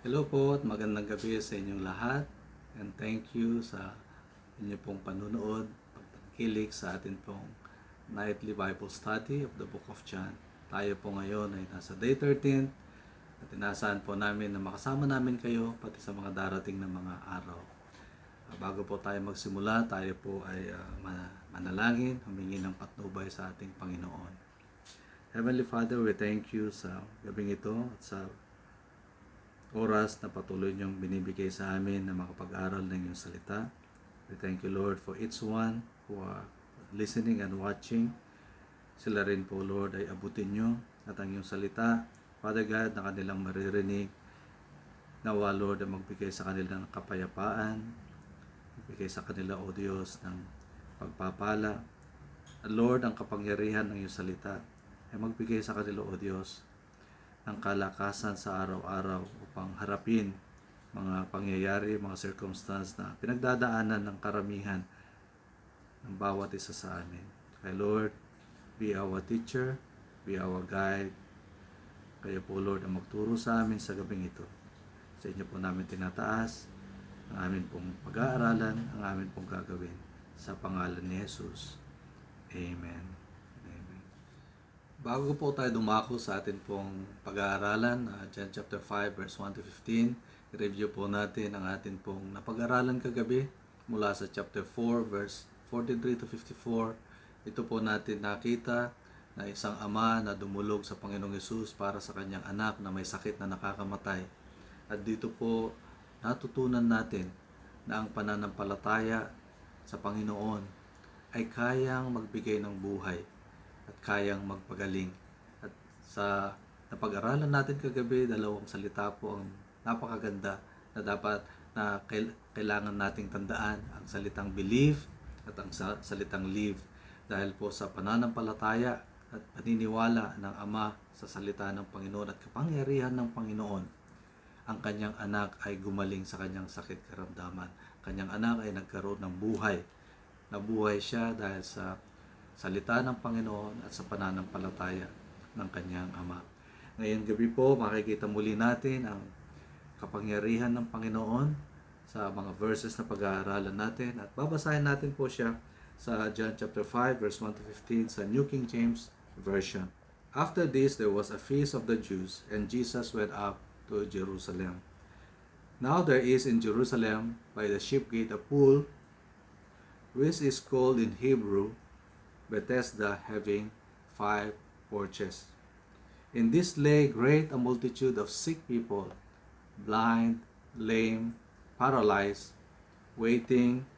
Hello po at magandang gabi sa inyong lahat, and thank you sa inyo pong panunood, pagtangkilik sa atin pong nightly Bible study of the Book of John. Tayo po ngayon ay nasa day 13 at inaasahan po namin na makasama namin kayo pati sa mga darating na mga araw. Bago po tayo magsimula, tayo po ay manalangin, humingi ng patnubay sa ating Panginoon. Heavenly Father, we thank you sa gabing ito at sa oras na patuloy niyong binibigay sa amin na makapag-aral ng iyong salita. We thank you, Lord, for each one who are listening and watching. Sila rin po, Lord, ay abutin niyo at ang iyong salita, Father God, na kanilang maririnig. Nawa, Lord, ay magbigay sa kanila ng kapayapaan, magbigay sa kanila, O Diyos, ng pagpapala. At Lord, ang kapangyarihan ng iyong salita ay magbigay sa kanila, O Diyos, ng kalakasan sa araw-araw upang harapin mga pangyayari, mga circumstance na pinagdadaanan ng karamihan ng bawat isa sa amin. Kay Lord, be our teacher, be our guide. Kayo po, Lord, ang magturo sa amin sa gabing ito. Sa inyo po namin tinataas ang amin pong pag-aaralan, ang amin pong gagawin. Sa pangalan ni Jesus. Amen. Bago po tayo dumako sa atin pong pag-aaralan, John chapter 5 verse 1 to 15, i-review po natin ang atin pong napag-aralan kagabi mula sa chapter 4 verse 43 to 54. Ito po natin nakita na isang ama na dumulog sa Panginoong Hesus para sa kanyang anak na may sakit na nakakamatay. At dito po natutunan natin na ang pananampalataya sa Panginoon ay kayang magbigay ng buhay at kayang magpagaling. At sa napag-aralan natin kagabi, dalawang salita po ang napakaganda na dapat na kailangan nating tandaan, ang salitang believe at ang salitang live. Dahil po sa pananampalataya at paniniwala ng Ama sa salita ng Panginoon at kapangyarihan ng Panginoon, ang kanyang anak ay gumaling sa kanyang sakit karamdaman. Kanyang anak ay nagkaroon ng buhay. Nabuhay siya dahil sa salita ng Panginoon at sa pananampalataya ng kanyang Ama. Ngayon gabi po, makikita muli natin ang kapangyarihan ng Panginoon sa mga verses na pag-aaralan natin at babasahin natin po siya sa John chapter 5 verse 1 to 15 sa New King James Version. After this, there was a feast of the Jews, and Jesus went up to Jerusalem. Now there is in Jerusalem by the sheep gate a pool, which is called in Hebrew Bethesda, having 5 porches. In this lay great a multitude of sick people, blind, lame, paralyzed, waiting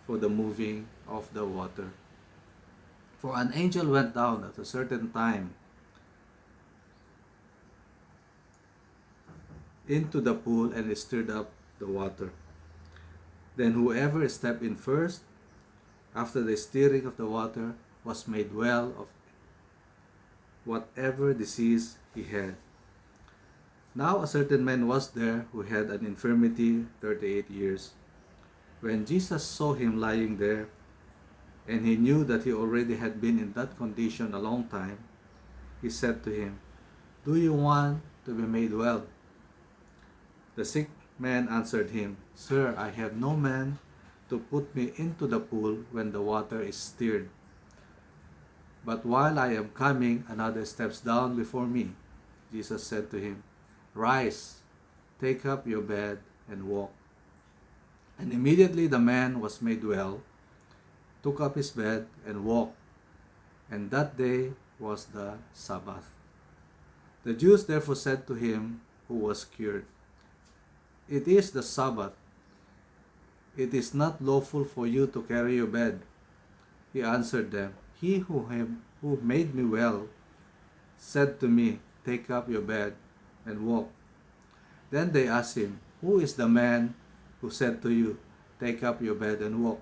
for the moving of the water. For an angel went down at a certain time into the pool and stirred up the water. Then whoever stepped in first, after the stirring of the water, was made well of whatever disease he had. Now a certain man was there who had an infirmity 38 years. When Jesus saw him lying there, and he knew that he already had been in that condition a long time, he said to him, "Do you want to be made well?" The sick man answered him, "Sir, I have no man to put me into the pool when the water is stirred. But while I am coming, another steps down before me." Jesus said to him, "Rise, take up your bed and walk." And immediately the man was made well, took up his bed and walked. And that day was the Sabbath. The Jews therefore said to him who was cured, "It is the Sabbath. It is not lawful for you to carry your bed." He answered them, "He who made me well said to me, 'Take up your bed and walk.'" Then they asked him, "Who is the man who said to you, 'Take up your bed and walk'?"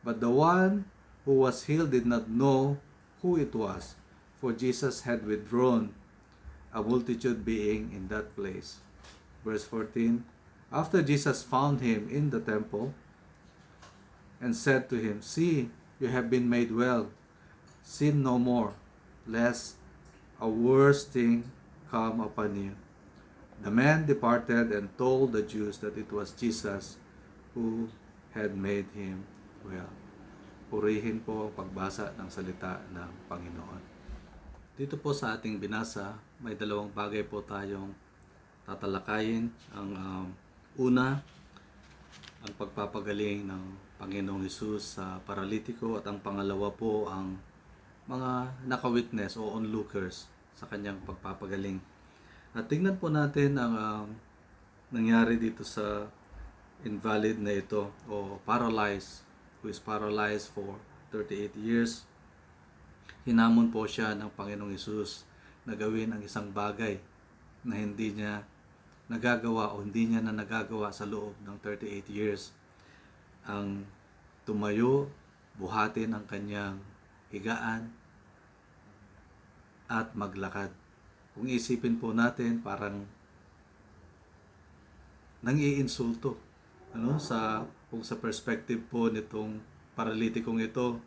But the one who was healed did not know who it was, for Jesus had withdrawn, a multitude being in that place. Verse 14, after Jesus found him in the temple and said to him, "See, you have been made well. Sin no more, lest a worse thing come upon you." The man departed and told the Jews that it was Jesus who had made him well. Purihin po ang pagbasa ng salita ng Panginoon. Dito po sa ating binasa, may dalawang bagay po tayong tatalakayin. Ang una, ang pagpapagaling ng Panginoong Hesus sa paralitiko, at ang pangalawa po ang mga naka-witness o onlookers sa kanyang pagpapagaling. At tingnan po natin ang nangyari dito sa invalid na ito o paralyzed, who is paralyzed for 38 years. Hinamon po siya ng Panginoong Hesus na gawin ang isang bagay na hindi niya nagagawa o hindi niya na nagagawa sa loob ng 38 years. Ang tumayo, buhatin ang kanyang higaan at maglakad. Kung isipin po natin, parang nang-iinsulto. Kung sa perspective po nitong paralitikong ito,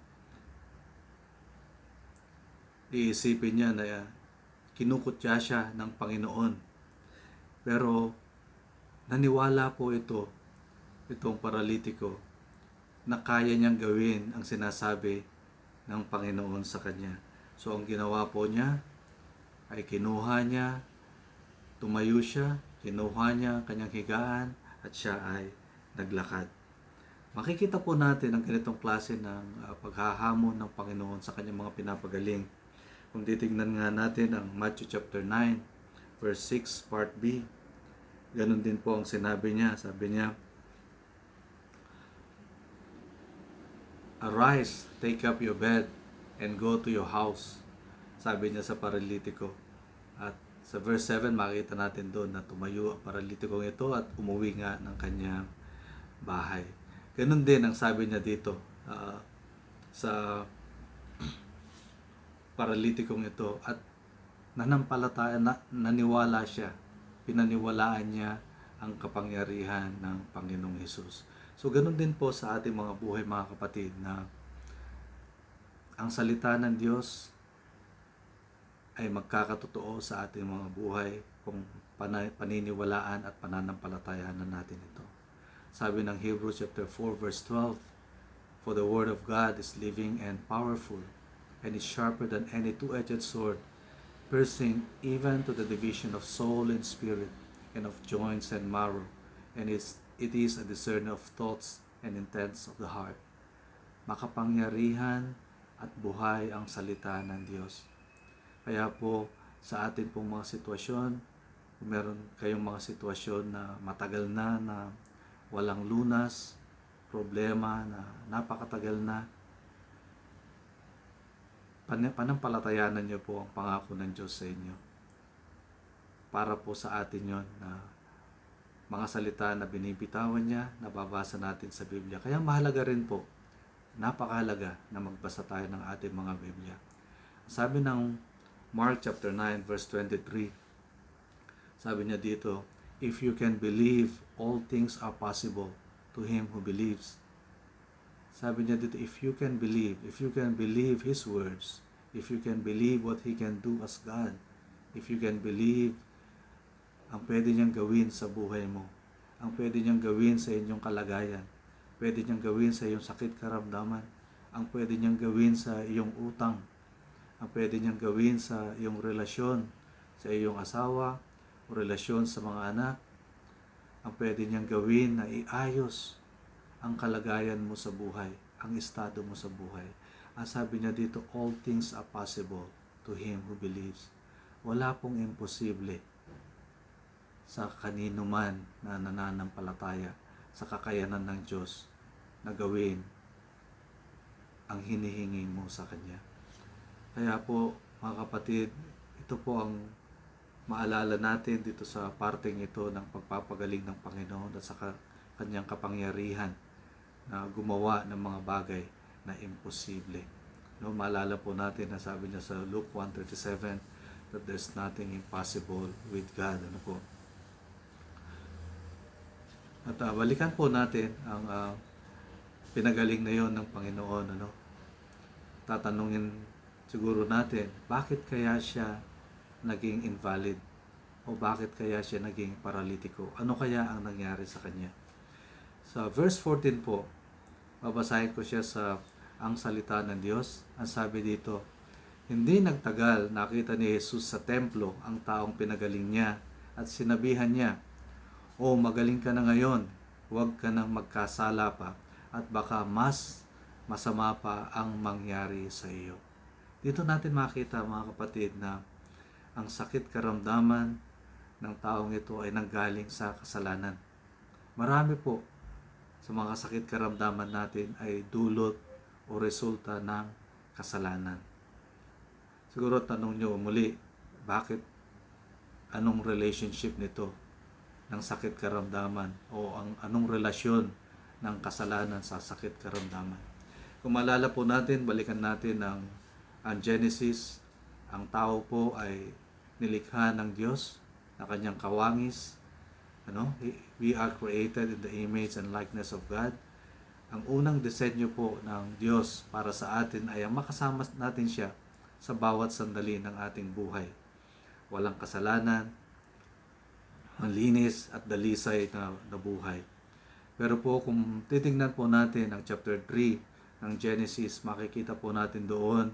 iisipin niya na kinukutya siya ng Panginoon. Pero naniwala po itong paralitiko na kaya niyang gawin ang sinasabi ng Panginoon sa kanya. So ang ginawa po niya ay tumayo siya, kinuha niya ang kanyang higaan at siya ay naglakad. Makikita po natin ang ganitong klase ng paghahamon ng Panginoon sa kanyang mga pinapagaling. Kung titignan nga natin ang Matthew chapter 9, verse 6, part B, ganun din po ang sinabi niya. Sabi niya, "Arise, take up your bed, and go to your house." Sabi niya sa paralitiko. At sa verse 7, makita natin doon na tumayo ang paralitikong ito at umuwi nga ng kanyang bahay. Ganun din ang sabi niya dito sa paralitikong ito, at naniwala siya, pinaniwalaan niya ang kapangyarihan ng Panginoong Hesus. So ganun din po sa ating mga buhay, mga kapatid, na ang salita ng Diyos ay magkakatotoo sa ating mga buhay kung paniniwalaan at pananampalatayanan natin ito. Sabi ng Hebrews chapter 4 verse 12, "For the word of God is living and powerful, and is sharper than any two-edged sword, piercing even to the division of soul and spirit, and of joints and marrow, and it is a discerner of thoughts and intents of the heart." Makapangyarihan at buhay ang salita ng Diyos. Kaya po sa atin pong mga sitwasyon, kung meron kayong mga sitwasyon na matagal na walang lunas, problema na napakatagal na, panampalatayanan niyo po ang pangako ng Diyos sa inyo. Para po sa atin yon na mga salita na binibitawan niya, nababasa natin sa Biblia. Kaya mahalaga rin po, napakahalaga na magbasa tayo ng ating mga Biblia. Sabi ng Mark chapter 9 verse 23, sabi niya dito, "If you can believe, all things are possible to him who believes." Sabi niya dito, if you can believe His words, if you can believe what He can do as God, if you can believe ang pwede niyang gawin sa buhay mo, ang pwede niyang gawin sa inyong kalagayan, pwede niyang gawin sa iyong sakit karamdaman, ang pwede niyang gawin sa iyong utang, ang pwede niyang gawin sa iyong relasyon sa iyong asawa, o relasyon sa mga anak, ang pwede niyang gawin na iayos ang kalagayan mo sa buhay, ang estado mo sa buhay. Ang sabi niya dito, all things are possible to him who believes. Wala pong imposible sa kanino man na nananampalataya sa kakayanan ng Diyos na gawin ang hinihingi mo sa Kanya. Kaya po, mga kapatid, ito po ang maalala natin dito sa parteng ito ng pagpapagaling ng Panginoon at sa Kanyang kapangyarihan na gumawa ng mga bagay na imposible. Maalala po natin na sabi niya sa Luke 1:37 that there's nothing impossible with God. At balikan po natin ang pinagaling na yon ng Panginoon. Tatanungin siguro natin, bakit kaya siya naging invalid? o bakit kaya siya naging paralitiko? Ano kaya ang nangyari sa kanya? Sa verse 14 po, babasahin ko siya sa ang salita ng Diyos. Ang sabi dito, hindi nagtagal nakita ni Jesus sa templo ang taong pinagaling niya at sinabihan niya, "O magaling ka na ngayon, huwag ka nang magkasala pa at baka mas masama pa ang mangyari sa iyo." Dito natin makita mga kapatid na ang sakit karamdaman ng taong ito ay nanggaling sa kasalanan. Marami po sa mga sakit karamdaman natin ay dulot o resulta ng kasalanan. Siguro tanong nyo muli, bakit? Anong relationship nito ng sakit karamdaman o anong relasyon ng kasalanan sa sakit karamdaman? Kung maalala po natin, balikan natin ang Genesis. Ang tao po ay nilikha ng Diyos na kanyang kawangis. We are created in the image and likeness of God. Ang unang disenyo po ng Diyos para sa atin ay ang makasama natin siya sa bawat sandali ng ating buhay. Walang kasalanan, malinis at dalisay na buhay. Pero po kung titingnan po natin ang chapter 3 ng Genesis, makikita po natin doon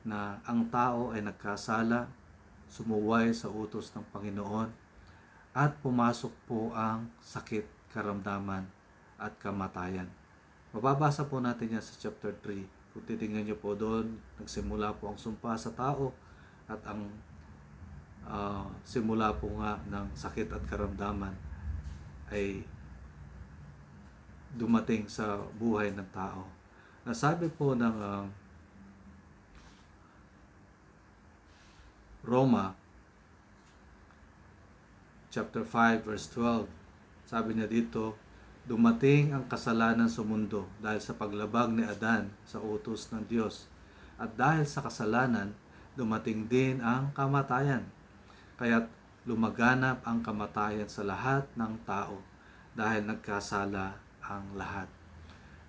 na ang tao ay nagkasala, sumuway sa utos ng Panginoon, at pumasok po ang sakit, karamdaman at kamatayan. Mababasa po natin yan sa chapter 3. Kung titingnan nyo po doon, nagsimula po ang sumpa sa tao at ang simula po nga ng sakit at karamdaman ay dumating sa buhay ng tao. Nasabi po ng Roma chapter 5 verse 12, sabi niya dito, dumating ang kasalanan sa mundo dahil sa paglabag ni Adan sa utos ng Diyos. At dahil sa kasalanan, dumating din ang kamatayan. Kaya't lumaganap ang kamatayan sa lahat ng tao dahil nagkasala ang lahat.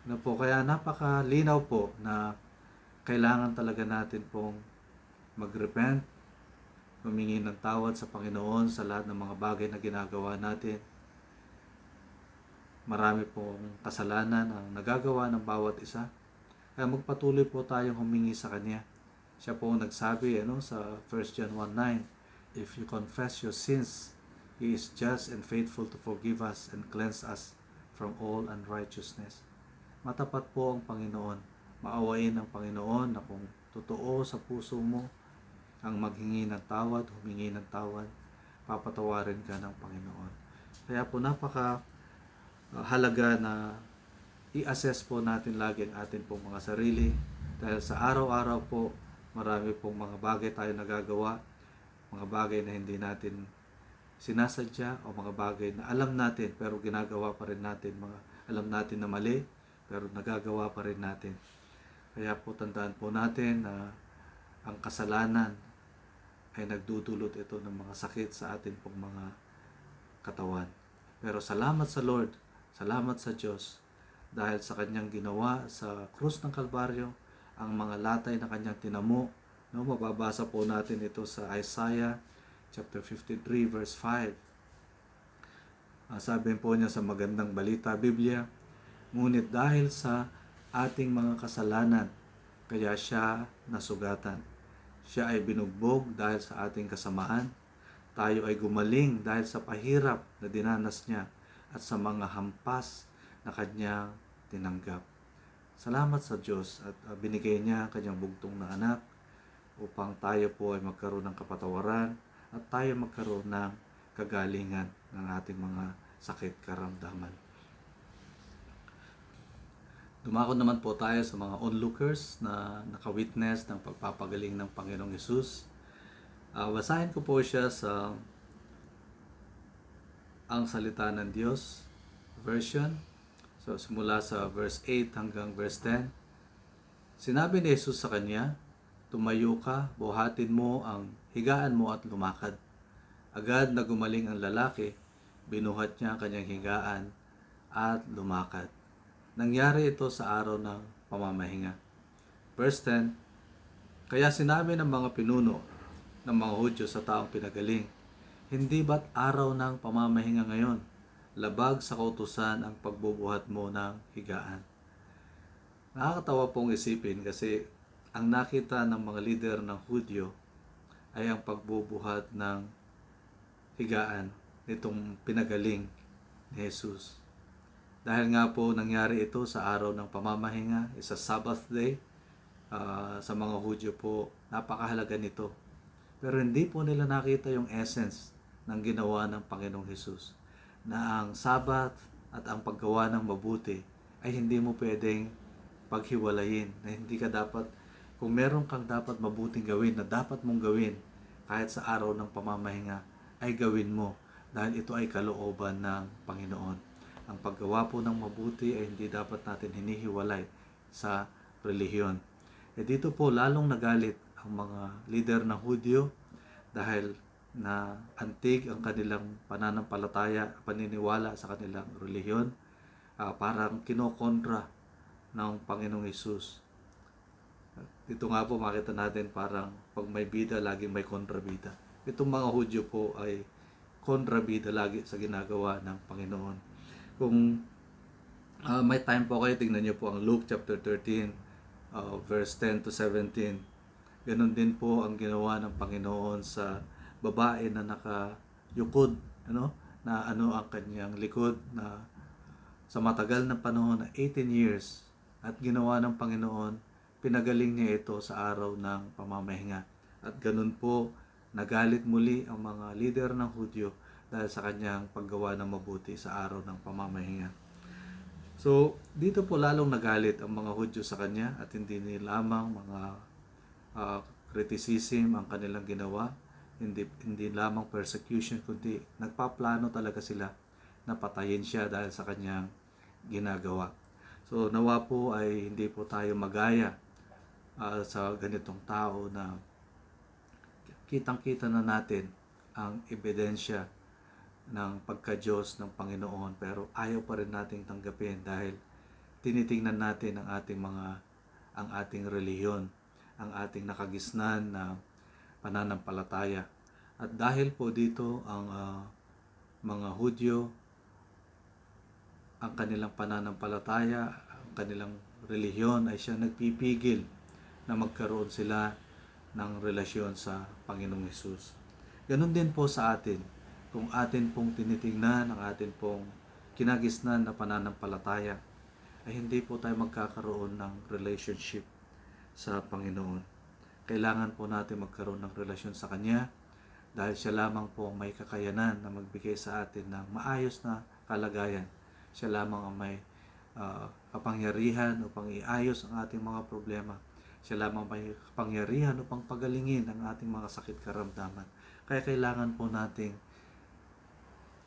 Kaya napakalinaw po na kailangan talaga natin pong mag-repent, humingi ng tawad sa Panginoon sa lahat ng mga bagay na ginagawa natin. Marami pong kasalanan ang nagagawa ng bawat isa. Kaya magpatuloy po tayong humingi sa Kanya. Siya po nagsabi sa 1 John 1:9, "If you confess your sins, He is just and faithful to forgive us and cleanse us from all unrighteousness." Matapat po ang Panginoon. Maawain ng Panginoon na kung totoo sa puso mo ang maghingi ng tawad, humingi ng tawad, papatawarin ka ng Panginoon. Kaya po halaga na i-assess po natin lagi ang atin pong mga sarili dahil sa araw-araw po marami pong mga bagay tayo nagagawa, mga bagay na hindi natin sinasadya o mga bagay na alam natin pero ginagawa pa rin natin, mga alam natin na mali pero nagagawa pa rin natin. Kaya po tandaan po natin na ang kasalanan ay nagdudulot ito ng mga sakit sa atin pong mga katawan. Pero salamat sa Lord, salamat sa Diyos dahil sa kanyang ginawa sa krus ng Kalbaryo, ang mga latay na kanyang tinamo. Mababasa po natin ito sa Isaiah chapter 53 verse 5. Sabi po niya sa Magandang Balita Biblia, "Ngunit dahil sa ating mga kasalanan, kaya siya nasugatan. Siya ay binugbog dahil sa ating kasamaan. Tayo ay gumaling dahil sa pahirap na dinanas niya at sa mga hampas na kanyang tinanggap." Salamat sa Diyos at binigay niya ang kanyang bugtong na anak upang tayo po ay magkaroon ng kapatawaran at tayo magkaroon ng kagalingan ng ating mga sakit karamdaman. Dumako naman po tayo sa mga onlookers na nakawitness ng pagpapagaling ng Panginoong Hesus. Basahin ko po siya sa Ang Salita ng Diyos version. So, simula sa verse 8 hanggang verse 10. Sinabi ni Jesus sa kanya, "Tumayo ka, buhatin mo ang higaan mo at lumakad." Agad na gumaling ang lalaki, binuhat niya ang kanyang higaan at lumakad. Nangyari ito sa araw ng pamamahinga. Verse 10, Kaya sinabi ng mga pinuno ng mga Hudyo sa taong pinagaling, Hindi ba't araw ng pamamahinga ngayon? Labag sa kautusan ang pagbubuhat mo ng higaan. Nakakatawa pong isipin kasi ang nakita ng mga leader ng Hudyo ay ang pagbubuhat ng higaan nitong pinagaling ni Jesus. Dahil nga po nangyari ito sa araw ng pamamahinga, isa Sabbath day, sa mga Hudyo po, napakahalaga nito. Pero hindi po nila nakita yung essence ng ginawa ng Panginoong Hesus, na ang Sabbath at ang paggawa ng mabuti ay hindi mo pwedeng paghiwalayin, na hindi ka dapat, kung meron kang dapat mabuting gawin na dapat mong gawin kahit sa araw ng pamamahinga, ay gawin mo dahil ito ay kalooban ng Panginoon. Ang paggawa po ng mabuti ay hindi dapat natin hinihiwalay sa relihiyon. Dito po lalong nagalit ang mga leader ng Hudyo dahil na antig ang kanilang pananampalataya, paniniwala sa kanilang relihiyon. Parang kinokontra ng Panginoong Hesus. Dito nga po makita natin parang pag may bida, laging may kontrabida. Itong mga Hudyo po ay kontrabida lagi sa ginagawa ng Panginoon. Kung may time po kayo, tingnan niyo po ang Luke chapter 13, verse 10 to 17. Ganon din po ang ginawa ng Panginoon sa babae na nakayukod, na ang kanyang likod, na sa matagal na panahon na 18 years, at ginawa ng Panginoon, pinagaling niya ito sa araw ng pamamahinga. At ganun po, nagalit muli ang mga leader ng Hudyo dahil sa kanyang paggawa ng mabuti sa araw ng pamamahinga. So, dito po lalong nagalit ang mga Hudyo sa kanya, at hindi lamang mga criticism ang kanilang ginawa, hindi lamang persecution, kundi nagpaplano talaga sila na patayin siya dahil sa kanyang ginagawa. So nawa po ay hindi po tayo magaya sa ganitong tao na kitang-kita na natin ang ebidensya ng pagka-Diyos ng Panginoon, pero ayaw pa rin nating tanggapin dahil tinitingnan natin ang ating relihiyon, ang ating nakagisnan na pananampalataya. At dahil po dito ang mga Hudyo, ang kanilang pananampalataya, ang kanilang relihiyon ay siya nagpipigil na magkaroon sila ng relasyon sa Panginoong Hesus. Ganon din po sa atin. Kung atin pong tinitingnan ang atin pong kinagisnan na pananampalataya, ay hindi po tayo magkakaroon ng relationship sa Panginoon. Kailangan po natin magkaroon ng relasyon sa Kanya dahil siya lamang po may kakayanan na magbigay sa atin ng maayos na kalagayan. Siya lamang ang may kapangyarihan upang iayos ang ating mga problema. Siya lamang may kapangyarihan upang pagalingin ang ating mga sakit karamdaman. Kaya kailangan po nating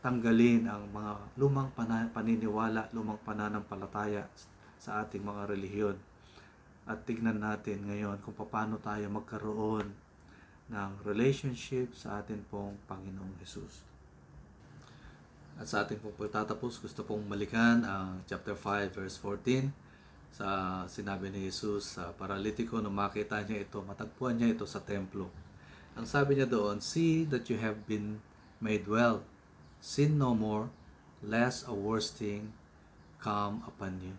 tanggalin ang mga lumang paniniwala, lumang pananampalataya sa ating mga relihiyon. At tignan natin ngayon kung paano tayo magkaroon ng relationship sa atin pong Panginoong Hesus. At sa ating pong pagtatapos, gusto pong balikan ang chapter 5 verse 14 sa sinabi ni Jesus sa paralitiko na makita niya ito, matagpuan niya ito sa templo. Ang sabi niya doon, "See that you have been made well. Sin no more, lest a worse thing come upon you."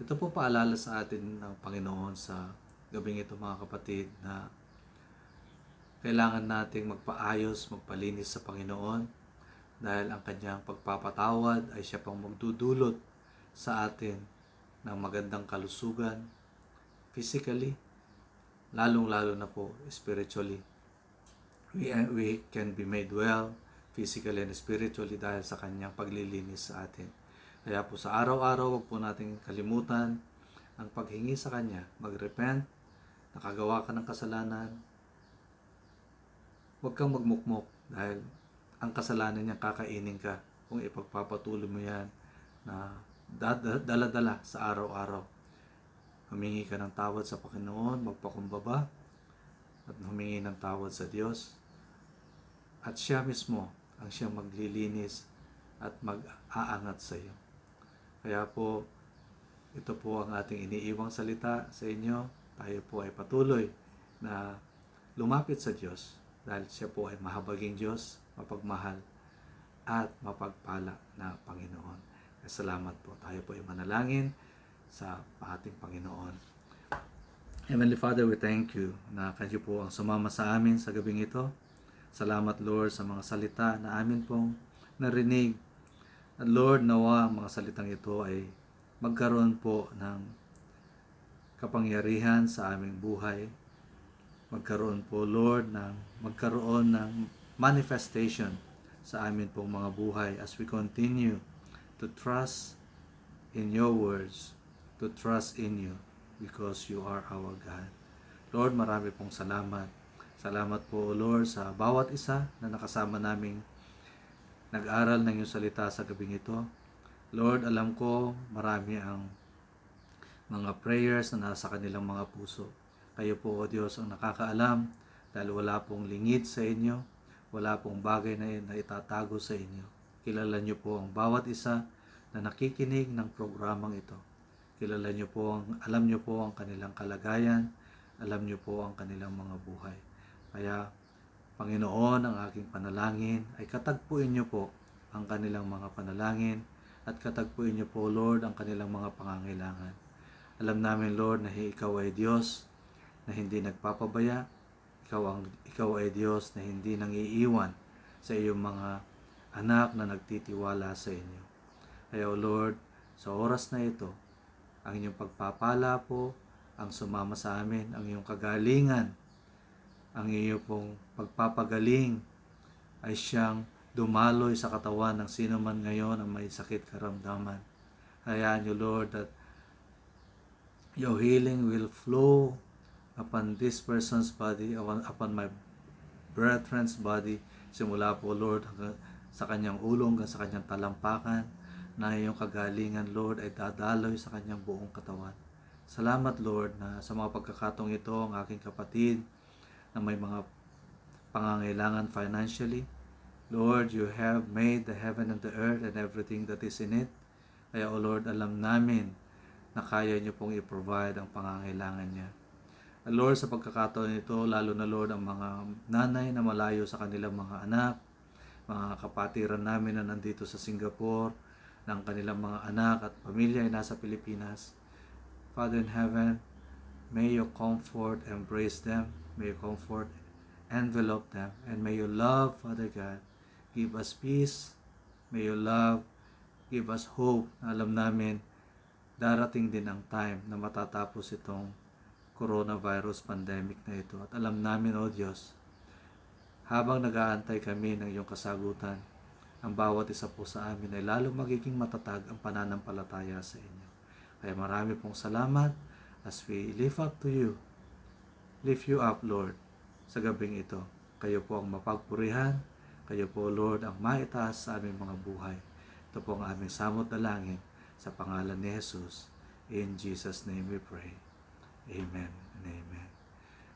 Ito po paalala sa atin ng Panginoon sa gabing ito, mga kapatid, na kailangan nating magpaayos, magpalinis sa Panginoon dahil ang kanyang pagpapatawad ay siya pang magdudulot sa atin ng magandang kalusugan, physically, lalong-lalo na po spiritually. We can be made well physically and spiritually dahil sa kanyang paglilinis sa atin. Kaya po sa araw-araw, wag po nating kalimutan ang paghingi sa Kanya. Mag-repent, nakagawa ka ng kasalanan, huwag kang magmukmok dahil ang kasalanan niya kakainin ka kung ipagpapatuloy mo yan na dala-dala sa araw-araw. Humingi ka ng tawad sa Panginoon, magpakumbaba at humingi ng tawad sa Diyos. At siya mismo ang siyang maglilinis at mag-aangat sa iyo. Kaya po, ito po ang ating iniiwang salita sa inyo. Tayo po ay patuloy na lumapit sa Diyos dahil siya po ay mahabaging Diyos, mapagmahal, at mapagpala na Panginoon. Salamat po. Tayo po ay manalangin sa ating Panginoon. Heavenly Father, we thank you na kayo po ang sumama sa amin sa gabing ito. Salamat, Lord, sa mga salita na amin pong narinig. At Lord, nawa ang mga salitang ito ay magkaroon po ng kapangyarihan sa aming buhay. Magkaroon po, Lord, magkaroon ng manifestation sa amin pong mga buhay as we continue to trust in your words, to trust in you, because you are our God. Lord, marami pong salamat. Salamat po, Lord, sa bawat isa na nakasama naming nag-aral ng iyong salita sa gabing ito. Lord, alam ko marami ang mga prayers na nasa kanilang mga puso. Kayo po, O Diyos, ang nakakaalam dahil wala pong lingid sa inyo, wala pong bagay na itatago sa inyo. Kilala niyo po ang bawat isa na nakikinig ng programang ito. Kilala niyo po, alam niyo po ang kanilang kalagayan, alam niyo po ang kanilang mga buhay. Kaya, Panginoon, ang aking panalangin ay katagpuin niyo po ang kanilang mga panalangin at katagpuin niyo po, Lord, ang kanilang mga pangangailangan. Alam namin, Lord, na ikaw ay Diyos na hindi nagpapabaya. Ikaw ay Diyos na hindi nangiiwan sa iyong mga anak na nagtitiwala sa inyo. Kaya, O Lord, sa oras na ito, ang inyong pagpapala po ang sumama sa amin, ang iyong kagalingan, ang iyong pong pagpapagaling ay siyang dumaloy sa katawan ng sino man ngayon ang may sakit karamdaman. Hayaan niyo, Lord, that your healing will flow upon this person's body, upon my brethren's body, simula po, Lord, sa kanyang ulo hanggang sa kanyang talampakan, na iyong kagalingan, Lord, ay dadaloy sa kanyang buong katawan. Salamat, Lord, na sa mga pagkakataong ito, ang aking kapatid na may mga pangangailangan financially. Lord, you have made the heaven and the earth and everything that is in it. Kaya, O Lord, alam namin na kaya niyo pong i-provide ang pangangailangan niya. Lord, sa pagkakataon ito, lalo na, Lord, ang mga nanay na malayo sa kanilang mga anak, mga kapatiran namin na nandito sa Singapore, ng kanilang mga anak at pamilya ay nasa Pilipinas. Father in heaven, may your comfort embrace them. May your comfort envelop them. And may your love, Father God, give us peace. May your love give us hope. Alam namin, darating din ang time na matatapos itong coronavirus pandemic na ito. At alam namin, O Diyos, habang nag-aantay kami ng iyong kasagutan, ang bawat isa po sa amin ay lalong magiging matatag ang pananampalataya sa inyo. Kaya marami pong salamat as we lift up to you. Lift you up, Lord, sa gabing ito. Kayo po ang mapagpurihan. Kayo po, Lord, ang maitaas sa aming mga buhay. Ito po ang aming samot na langin sa pangalan ni Jesus. In Jesus' name we pray. Amen and amen.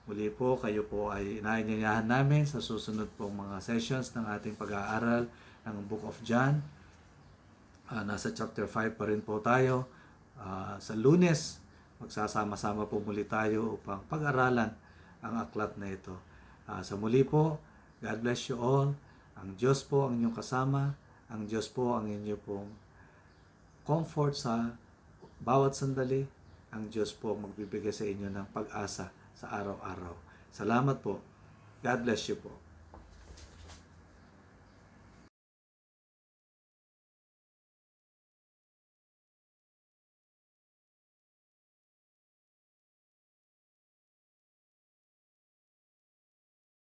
Muli po, kayo po ay inaanyayahan namin sa susunod pong mga sessions ng ating pag-aaral ng Book of John. Nasa chapter 5 pa rin po tayo. Sa Lunes, magsasama-sama po muli tayo upang pag-aralan ang aklat na ito. Sa muli po, God bless you all. Ang Diyos po ang inyong kasama. Ang Diyos po ang inyong pong comfort sa bawat sandali. Ang Diyos po ang magbibigay sa inyo ng pag-asa sa araw-araw. Salamat po. God bless you po.